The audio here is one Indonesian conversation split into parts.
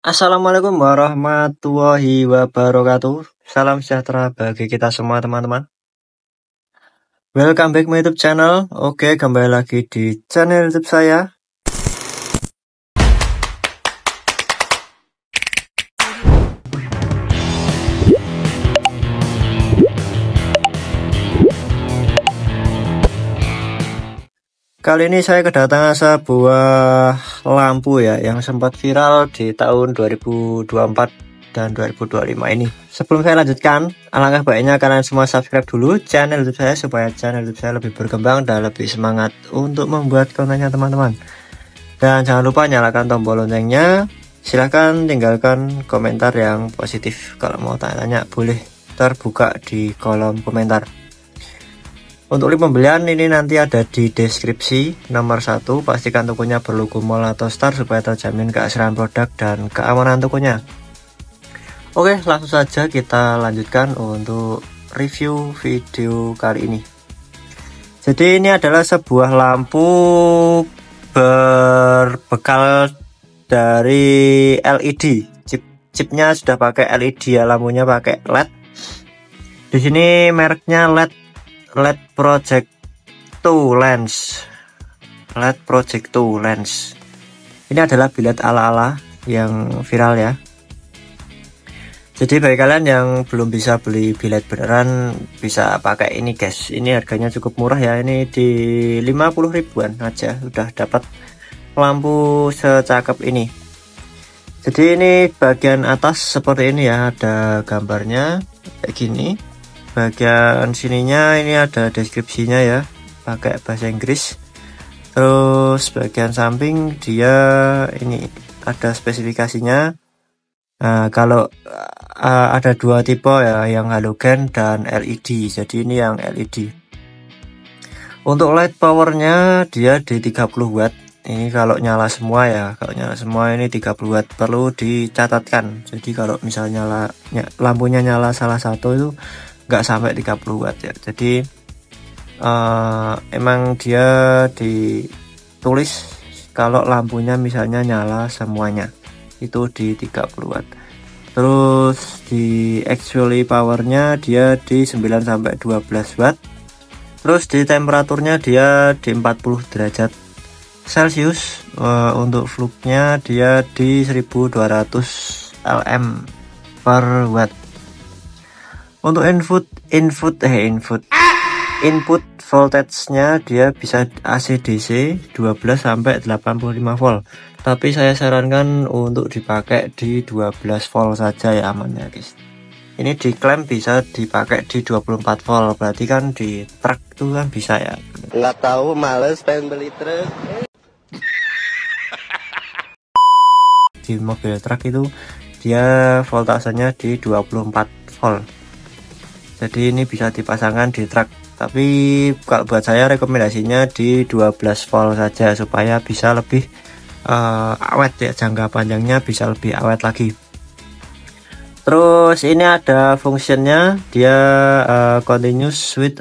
Assalamualaikum warahmatullahi wabarakatuh. Salam sejahtera bagi kita semua teman-teman. Welcome back my YouTube channel. Oke, kembali lagi di channel YouTube saya. Kali ini saya kedatangan sebuah lampu ya yang sempat viral di tahun 2024 dan 2025 ini. Sebelum saya lanjutkan, alangkah baiknya kalian semua subscribe dulu channel YouTube saya supaya channel YouTube saya lebih berkembang dan lebih semangat untuk membuat kontennya teman-teman. Dan jangan lupa nyalakan tombol loncengnya. Silahkan tinggalkan komentar yang positif. Kalau mau tanya-tanya boleh terbuka di kolom komentar. Untuk link pembelian ini nanti ada di deskripsi. Nomor 1, pastikan tokonya berlogo mall atau star supaya terjamin keaslian produk dan keamanan tokonya. Oke, langsung saja kita lanjutkan untuk review video kali ini. Jadi ini adalah sebuah lampu berbekal dari LED. Chipnya sudah pakai LED ya, lampunya pakai LED. Di sini mereknya LED Project 2 lens. LED Project 2 lens. Ini adalah bilet ala-ala yang viral ya. Jadi bagi kalian yang belum bisa beli bilet beneran bisa pakai ini guys. Ini harganya cukup murah ya. Ini di 50 ribuan aja udah dapat lampu secakep ini. Jadi ini bagian atas seperti ini ya, ada gambarnya kayak gini. Bagian sininya ini ada deskripsinya ya, pakai bahasa Inggris. Terus bagian samping dia ini ada spesifikasinya. Nah, kalau ada dua tipe ya, yang halogen dan LED. Jadi ini yang LED. Untuk light powernya dia di 30 watt. Ini kalau nyala semua ya, kalau nyala semua ini 30 watt, perlu dicatatkan. Jadi kalau misalnya lampunya nyala salah satu itu nggak sampai 30 watt ya. Jadi emang dia ditulis kalau lampunya misalnya nyala semuanya itu di 30 watt. Terus di actually powernya dia di 9 sampai 12 watt. Terus di temperaturnya dia di 40 derajat Celcius. Untuk flux-nya dia di 1200 lm per watt. Untuk input voltage-nya dia bisa AC DC 12 sampai 85 volt. Tapi saya sarankan untuk dipakai di 12 volt saja ya, aman ya guys. Ini diklaim bisa dipakai di 24 volt, berarti kan di truk itu kan bisa ya. Nggak tahu, males pengen beli truk. Di mobil truk itu dia voltasenya di 24 volt. Jadi ini bisa dipasangkan di truk, tapi kalau buat saya rekomendasinya di 12 volt saja supaya bisa lebih awet ya, jangka panjangnya bisa lebih awet lagi. Terus ini ada fungsinya, dia continuous with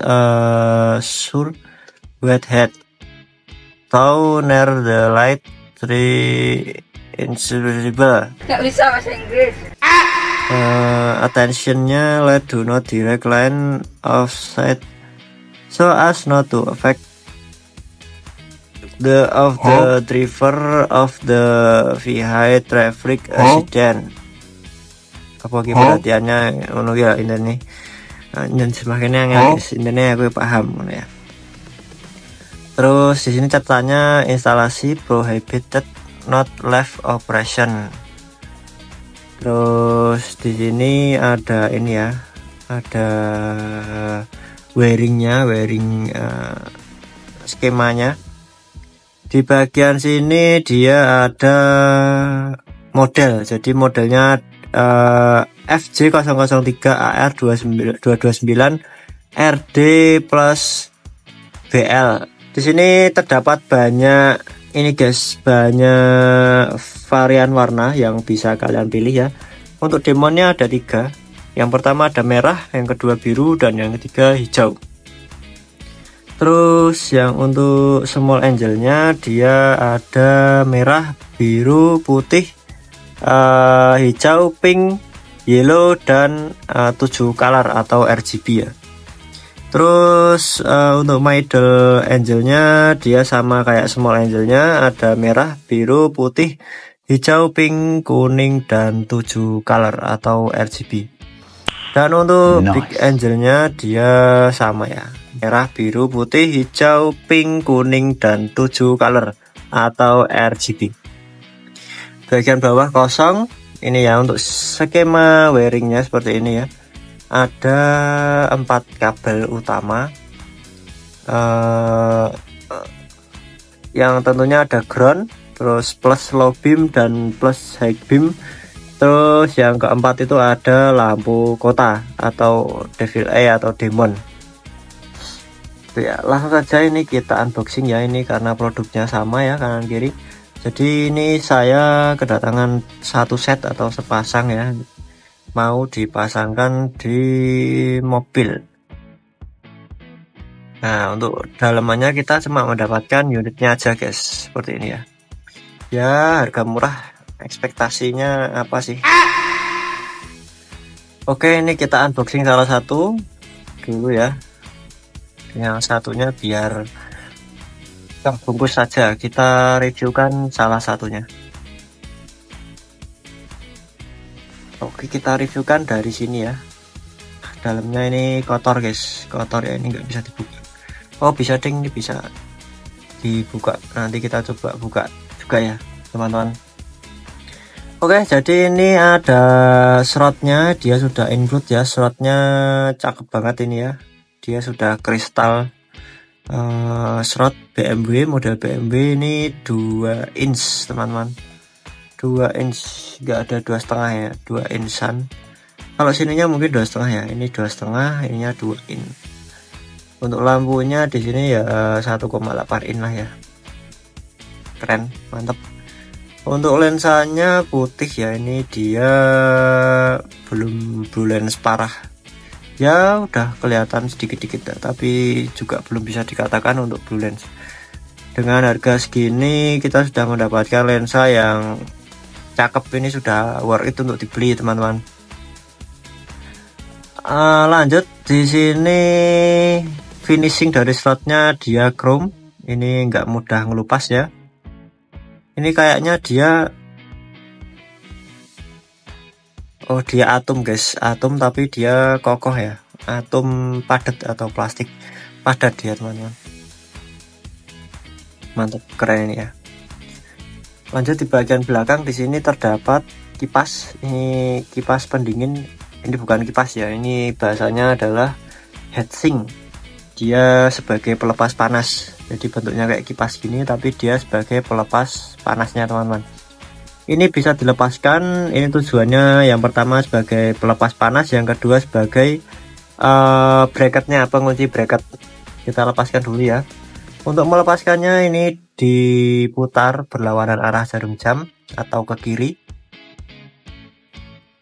sure wet head near the light 3 invisible. Nggak bisa bahasa Inggris. Attentionnya let do not direct line of sight so as not to affect the driver of the vehicle traffic accident. Apa perhatiannya ngono ya ini dan semakin yang ini aku paham ya. Terus di sini catatannya instalasi prohibited not left operation. Terus di sini ada ini ya, ada wiring skemanya. Di bagian sini dia ada model. Jadi modelnya FJ003AR229 RD plus BL. Di sini terdapat banyak ini guys, banyak varian warna yang bisa kalian pilih ya. Untuk demonnya ada 3. Yang pertama ada merah, yang kedua biru, dan yang ketiga hijau. Terus yang untuk small angelnya dia ada merah, biru, putih, hijau, pink, yellow, dan 7 color atau RGB ya. Terus untuk middle angelnya dia sama kayak small angelnya, ada merah, biru, putih, hijau, pink, kuning, dan 7 color atau RGB. Dan untuk big angelnya dia sama ya, merah, biru, putih, hijau, pink, kuning, dan 7 color atau RGB. Bagian bawah kosong ini ya. Untuk skema wiringnya seperti ini ya, ada 4 kabel utama yang tentunya ada ground, terus plus low beam dan plus high beam. Terus yang keempat itu ada lampu kota atau devil eye atau demon ya. Langsung saja ini kita unboxing ya, ini karena produknya sama ya, kanan kiri. Jadi ini saya kedatangan satu set atau sepasang ya, mau dipasangkan di mobil. Nah, untuk dalamannya kita cuma mendapatkan unitnya aja guys, seperti ini ya. Ya harga murah, ekspektasinya apa sih? Oke, ini kita unboxing salah satu dulu ya. Yang satunya biar bungkus saja, kita reviewkan salah satunya. Oke, kita reviewkan dari sini ya. Dalamnya ini kotor guys, kotor ya, ini nggak bisa dibuka. Oh bisa ding, ini bisa dibuka. Nanti kita coba buka juga ya teman-teman. Oke, jadi ini ada slotnya, dia sudah include ya. Slotnya cakep banget ini ya, dia sudah kristal. Slot BMW, model BMW ini 2 inch teman-teman, 2 inch, nggak ada 2,5 ya, 2 insan. Kalau sininya mungkin 2,5 ya, ini 2,5, ininya 2 in. Untuk lampunya di sini ya 1,8 in lah ya, keren, mantap. Untuk lensanya putih ya, ini dia belum blue lens parah ya, udah kelihatan sedikit-sedikit tapi juga belum bisa dikatakan untuk blue lens. Dengan harga segini kita sudah mendapatkan lensa yang cakep, ini sudah worth it untuk dibeli teman-teman. Lanjut di sini finishing dari slotnya dia chrome, ini nggak mudah ngelupas ya. Ini kayaknya dia dia atom guys, atom tapi dia kokoh ya, atom padat atau plastik padat dia teman-teman. Mantap, keren ini ya. Lanjut di bagian belakang, di sini terdapat kipas, ini kipas pendingin. Ini bukan kipas ya, ini bahasanya adalah heatsink. Dia sebagai pelepas panas, jadi bentuknya kayak kipas gini tapi dia sebagai pelepas panasnya teman-teman. Ini bisa dilepaskan, ini tujuannya yang pertama sebagai pelepas panas, yang kedua sebagai bracketnya, pengunci bracket. Kita lepaskan dulu ya. Untuk melepaskannya ini diputar berlawanan arah jarum jam atau ke kiri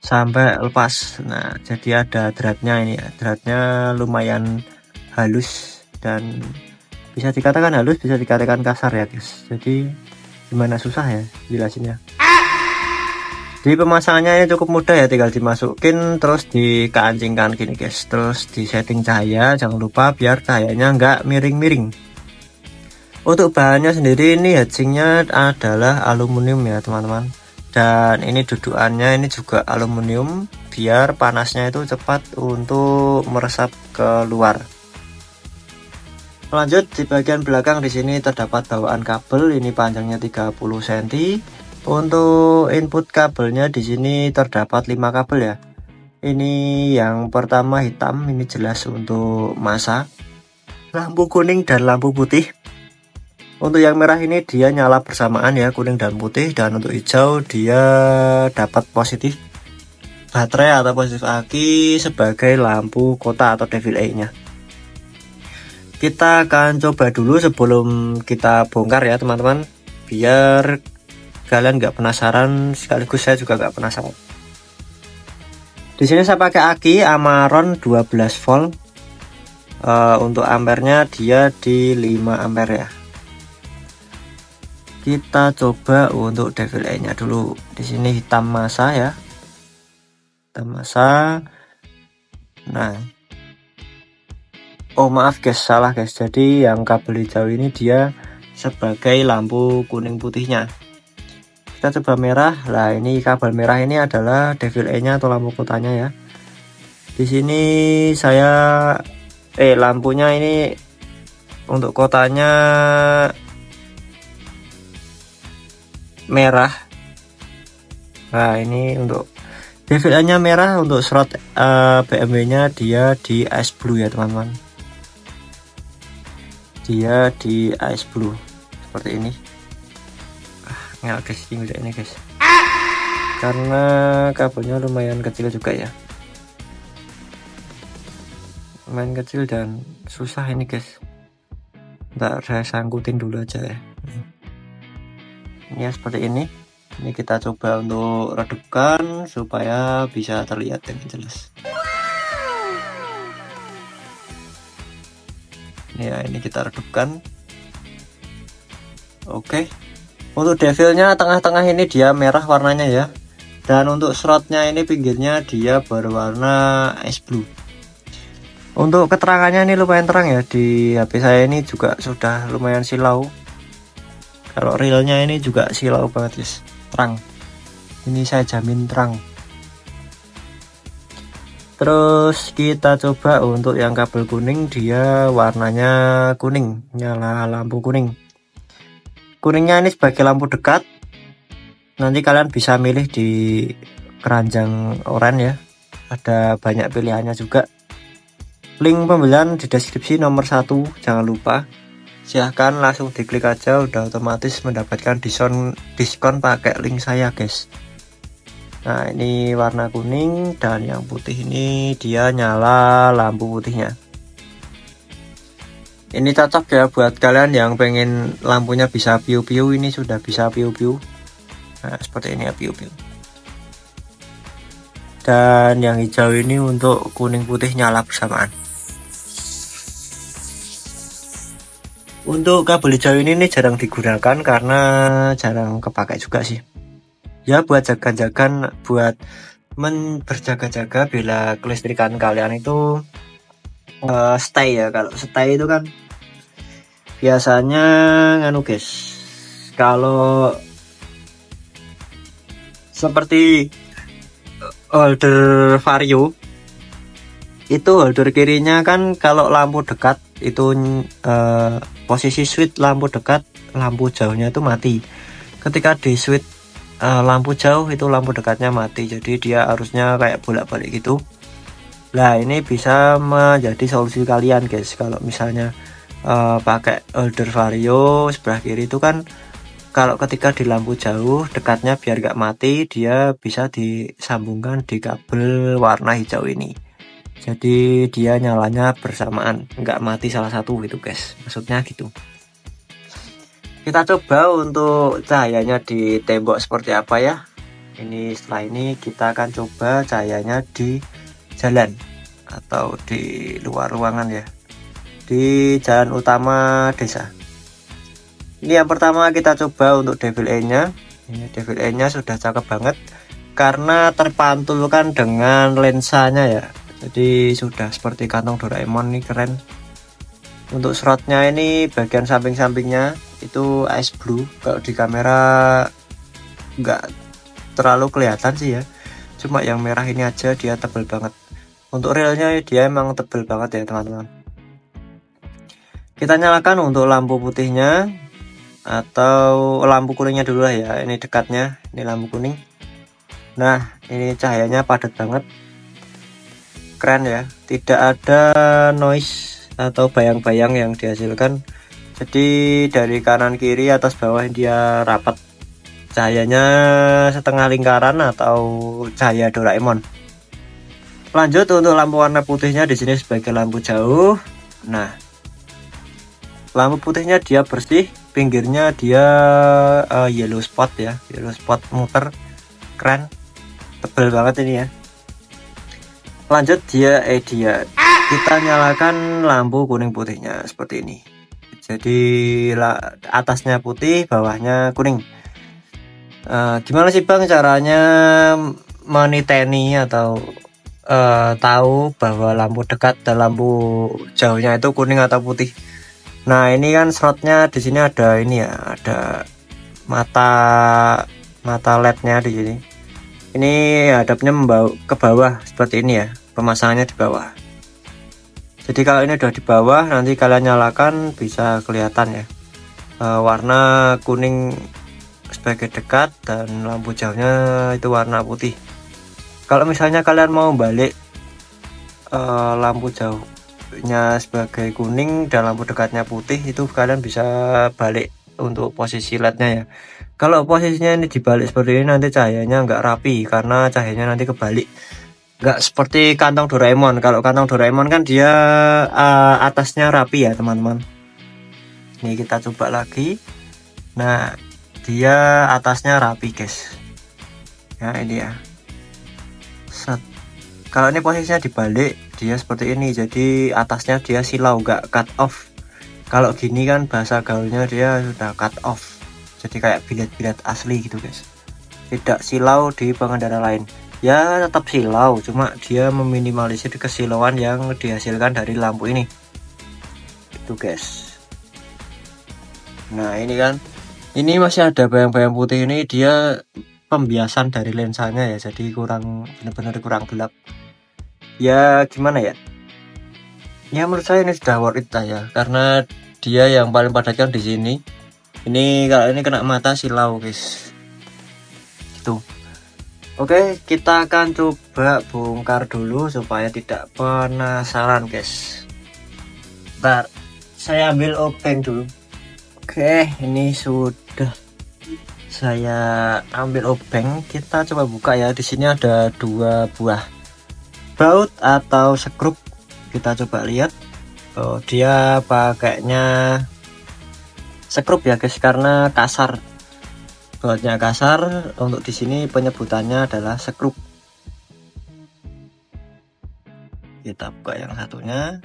sampai lepas. Nah, jadi ada dratnya ini ya, dratnya lumayan halus dan bisa dikatakan halus, bisa dikatakan kasar ya guys. Jadi gimana, susah ya jelasinnya. Jadi pemasangannya ini cukup mudah ya, tinggal dimasukin terus dikancingkan gini guys, terus di setting cahaya, jangan lupa biar cahayanya nggak miring-miring. Untuk bahannya sendiri ini heatsinknya adalah aluminium ya teman-teman, dan ini dudukannya ini juga aluminium biar panasnya itu cepat untuk meresap ke luar. Lanjut di bagian belakang, di sini terdapat bawaan kabel, ini panjangnya 30 cm. Untuk input kabelnya di sini terdapat 5 kabel ya. Ini yang pertama hitam, ini jelas untuk masa, lampu kuning dan lampu putih. Untuk yang merah ini dia nyala bersamaan ya, kuning dan putih. Dan untuk hijau dia dapat positif baterai atau positif aki sebagai lampu kota atau devil eye nya. Kita akan coba dulu sebelum kita bongkar ya teman-teman, biar kalian nggak penasaran, sekaligus saya juga nggak penasaran. Di sini saya pakai aki Amaron 12 volt. Untuk ampernya dia di 5 ampere ya. Kita coba untuk devil eye-nya dulu. Di sini hitam masa ya. Hitam masa. Nah. Oh maaf guys, salah guys. Jadi yang kabel hijau ini dia sebagai lampu kuning putihnya. Kita coba merah. Nah, ini kabel merah ini adalah devil eye-nya atau lampu kotanya ya. Di sini saya lampunya ini untuk kotanya merah. Nah, ini untuk devil eye-nya merah, untuk slot BMW-nya dia di ice blue ya teman-teman. Dia di ice blue seperti ini. Nggak guys, ini guys. Karena kabelnya lumayan kecil juga ya. Lumayan kecil dan susah ini guys. Ntar saya sangkutin dulu aja ya. Ini ya seperti ini. Ini kita coba untuk redupkan supaya bisa terlihat dengan jelas. Ya, ini kita redupkan. Oke. Untuk devilnya tengah-tengah ini dia merah warnanya ya. Dan untuk slotnya ini pinggirnya dia berwarna ice blue. Untuk keterangannya ini lumayan terang ya. Di HP saya ini juga sudah lumayan silau. Kalau realnya ini juga silau banget guys. Terang, ini saya jamin terang. Terus kita coba untuk yang kabel kuning, dia warnanya kuning, nyala lampu kuning. Kuningnya ini sebagai lampu dekat. Nanti kalian bisa milih di keranjang oranye ya, ada banyak pilihannya juga. Link pembelian di deskripsi nomor 1, jangan lupa. Silahkan langsung diklik aja, udah otomatis mendapatkan diskon pakai link saya guys. Nah, ini warna kuning dan yang putih ini dia nyala lampu putihnya. Ini cocok ya buat kalian yang pengen lampunya bisa piu-piu. Ini sudah bisa piu-piu. Nah, seperti ini ya, piu-piu. Dan yang hijau ini untuk kuning putih nyala bersamaan. Untuk kabel hijau ini jarang digunakan karena jarang kepakai juga sih. Ya buat jaga-jaga, buat berjaga-jaga bila kelistrikan kalian itu stay ya. Kalau stay itu kan biasanya nganu guys. Kalau seperti holder vario itu holder kirinya kan kalau lampu dekat itu posisi switch lampu dekat, lampu jauhnya itu mati. Ketika di switch lampu jauh itu lampu dekatnya mati, jadi dia harusnya kayak bolak-balik gitu. Nah, ini bisa menjadi solusi kalian guys. Kalau misalnya pakai holder vario sebelah kiri itu kan kalau ketika di lampu jauh dekatnya biar gak mati, dia bisa disambungkan di kabel warna hijau ini. Jadi dia nyalanya bersamaan, nggak mati salah satu gitu guys, maksudnya gitu. Kita coba untuk cahayanya di tembok seperti apa ya. Ini setelah ini kita akan coba cahayanya di jalan atau di luar ruangan ya, di jalan utama desa. Ini yang pertama kita coba untuk devil eye-nya. Ini devil eye-nya sudah cakep banget karena terpantulkan dengan lensanya ya. Jadi sudah seperti kantong Doraemon, nih keren. Untuk slotnya ini bagian samping-sampingnya itu ice blue. Kalau di kamera nggak terlalu kelihatan sih ya, cuma yang merah ini aja dia tebel banget. Untuk realnya dia emang tebel banget ya teman-teman. Kita nyalakan untuk lampu putihnya atau lampu kuningnya dulu lah ya. Ini dekatnya, ini lampu kuning. Nah, ini cahayanya padat banget, keren ya, tidak ada noise atau bayang-bayang yang dihasilkan. Jadi dari kanan kiri atas bawah dia rapat, cahayanya setengah lingkaran atau cahaya Doraemon. Lanjut untuk lampu warna putihnya di sini sebagai lampu jauh. Nah, lampu putihnya dia bersih, pinggirnya dia yellow spot ya, yellow spot muter, keren, tebel banget ini ya. Lanjut kita nyalakan lampu kuning putihnya seperti ini. Jadi atasnya putih, bawahnya kuning. Gimana sih Bang caranya meniteni atau tahu bahwa lampu dekat dan lampu jauhnya itu kuning atau putih? Nah ini kan slotnya di sini ada ini ya, ada mata LED-nya di sini. Ini hadapnya ke bawah seperti ini ya, pemasangannya di bawah. Jadi kalau ini udah di bawah, nanti kalian nyalakan bisa kelihatan ya, warna kuning sebagai dekat dan lampu jauhnya itu warna putih. Kalau misalnya kalian mau balik lampu jauhnya sebagai kuning dan lampu dekatnya putih, itu kalian bisa balik untuk posisi LED-nya ya. Kalau posisinya ini dibalik seperti ini, nanti cahayanya nggak rapi karena cahayanya nanti kebalik. Nggak seperti kantong Doraemon. Kalau kantong Doraemon kan dia atasnya rapi ya teman-teman. Ini kita coba lagi. Nah dia atasnya rapi guys. Ya ini ya. Set. Kalau ini posisinya dibalik, dia seperti ini. Jadi atasnya dia silau, nggak cut off. Kalau gini kan bahasa gaulnya dia sudah cut off. Jadi kayak bilet-bilet asli gitu guys. Tidak silau di pengendara lain. Ya tetap silau, cuma dia meminimalisir kesilauan yang dihasilkan dari lampu ini. Itu guys. Nah ini kan, ini masih ada bayang-bayang putih ini, dia pembiasan dari lensanya ya, jadi benar-benar kurang gelap. Ya gimana ya? Ya menurut saya ini sudah worth it lah ya, karena dia yang paling padat kan di sini. Ini kalau ini kena mata silau guys. Gitu. Oke, kita akan coba bongkar dulu supaya tidak penasaran guys. Bentar, saya ambil obeng dulu. Oke, ini sudah saya ambil obeng. Kita coba buka ya. Di sini ada 2 buah baut atau sekrup. Kita coba lihat. Oh, dia pakainya sekrup ya guys, karena kasar. Bautnya kasar. Untuk di sini penyebutannya adalah sekrup. Kita buka yang satunya.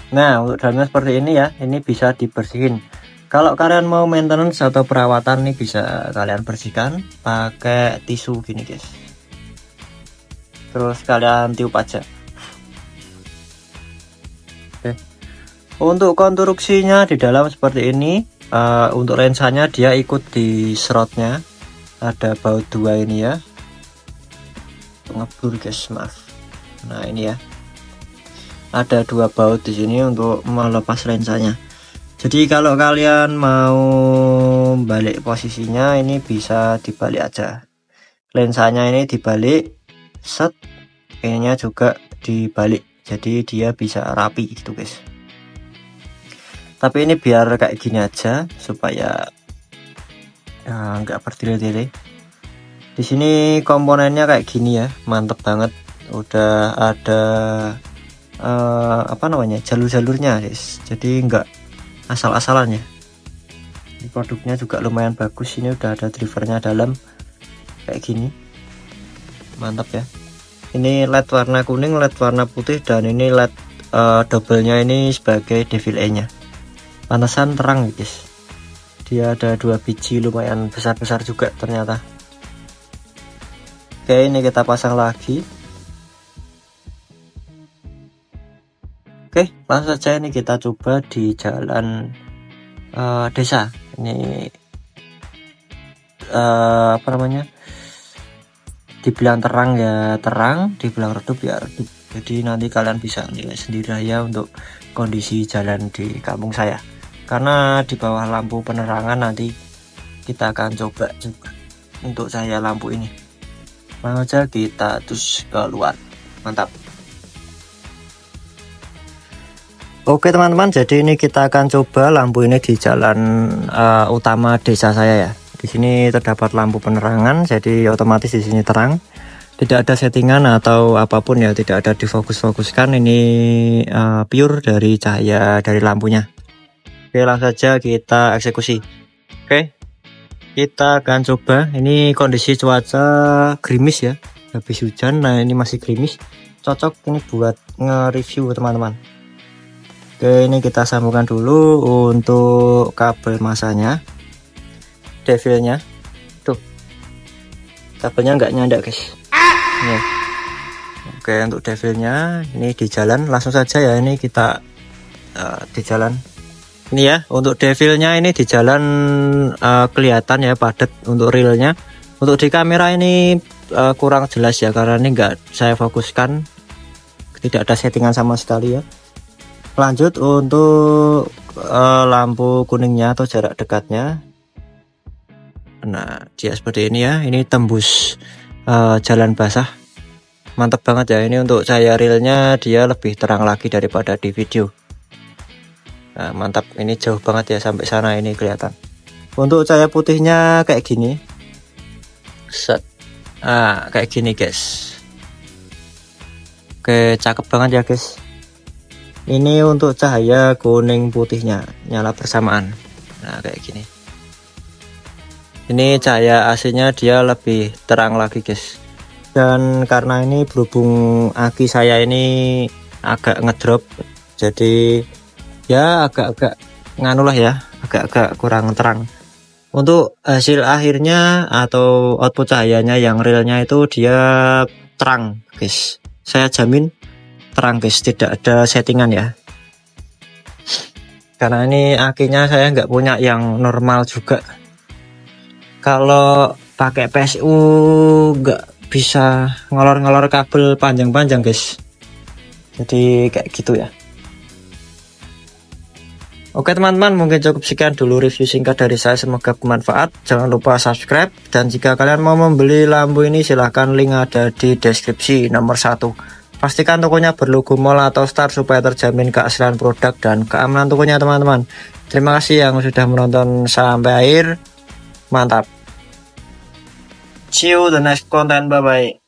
Nah untuk dalamnya seperti ini ya. Ini bisa dibersihin. Kalau kalian mau maintenance atau perawatan nih, bisa kalian bersihkan pakai tisu gini guys. Terus kalian tiup aja. Oke. Untuk konstruksinya di dalam seperti ini. Untuk lensanya dia ikut di slotnya. Ada baut 2 ini ya. Ngebur guys, maaf. Nah ini ya. Ada 2 baut di sini untuk melepas lensanya. Jadi kalau kalian mau balik posisinya, ini bisa dibalik aja. Lensanya ini dibalik, set. Ininya juga dibalik. Jadi dia bisa rapi gitu guys. Tapi ini biar kayak gini aja supaya nggak berdele-dele. Di sini komponennya kayak gini ya, mantep banget. Udah ada apa namanya, jalur-jalurnya guys. Jadi nggak asal-asalan ya. Ini produknya juga lumayan bagus. Ini udah ada drivernya dalam kayak gini, mantap ya. Ini LED warna kuning, LED warna putih, dan ini LED double-nya ini sebagai devil eye-nya. Pantesan terang guys. Dia ada 2 biji, lumayan besar-besar juga ternyata. Oke, ini kita pasang lagi. Oke, langsung saja ini kita coba di jalan desa. Ini apa namanya? Dibilang terang ya terang, dibilang redup ya redup. Jadi nanti kalian bisa nilai sendiri ya untuk kondisi jalan di kampung saya. Karena di bawah lampu penerangan nanti kita akan coba juga untuk cahaya lampu ini. Langsung aja kita terus keluar. Mantap. Oke teman-teman, jadi ini kita akan coba lampu ini di jalan utama desa saya ya. Di sini terdapat lampu penerangan, jadi otomatis di sini terang. Tidak ada settingan atau apapun ya, tidak ada difokus-fokuskan. Ini pure dari cahaya dari lampunya. Oke, langsung saja kita eksekusi. Oke, kita akan coba. Ini kondisi cuaca gerimis ya, habis hujan. Nah ini masih gerimis. cocok ini buat nge-review teman-teman. Oke, ini kita sambungkan dulu untuk kabel masanya, devilnya. Tuh, kabelnya nggak nyandak guys. Nih. Oke, untuk devilnya ini di jalan langsung saja ya. Ini kita di jalan. Ini ya, untuk devilnya ini di jalan kelihatan ya padat untuk realnya. Untuk di kamera ini kurang jelas ya, karena ini nggak saya fokuskan, tidak ada settingan sama sekali ya. Lanjut untuk lampu kuningnya atau jarak dekatnya. Nah, dia seperti ini ya. Ini tembus jalan basah. Mantap banget ya. Ini untuk cahaya realnya dia lebih terang lagi daripada di video. Nah, mantap. Ini jauh banget ya, sampai sana ini kelihatan. Untuk cahaya putihnya kayak gini. Set. Nah, kayak gini guys. Oke, cakep banget ya guys. Ini untuk cahaya kuning putihnya nyala bersamaan. Nah, kayak gini. Ini cahaya AC-nya dia lebih terang lagi guys. Dan karena ini berhubung aki saya ini agak ngedrop, jadi ya agak-agak nganu lah ya, agak-agak kurang terang. Untuk hasil akhirnya atau output cahayanya yang realnya itu dia terang guys. Saya jamin terang guys, tidak ada settingan ya. Karena ini akinya saya nggak punya yang normal juga. Kalau pakai PSU nggak bisa ngolor-ngolor kabel panjang-panjang guys. Jadi kayak gitu ya. Oke teman-teman, mungkin cukup sekian dulu review singkat dari saya, semoga bermanfaat. Jangan lupa subscribe, dan jika kalian mau membeli lampu ini silahkan link ada di deskripsi nomor 1. Pastikan tokonya berlogo mall atau star supaya terjamin keaslian produk dan keamanan tokonya teman-teman. Terima kasih yang sudah menonton sampai akhir. Mantap. See you the next content, bye bye.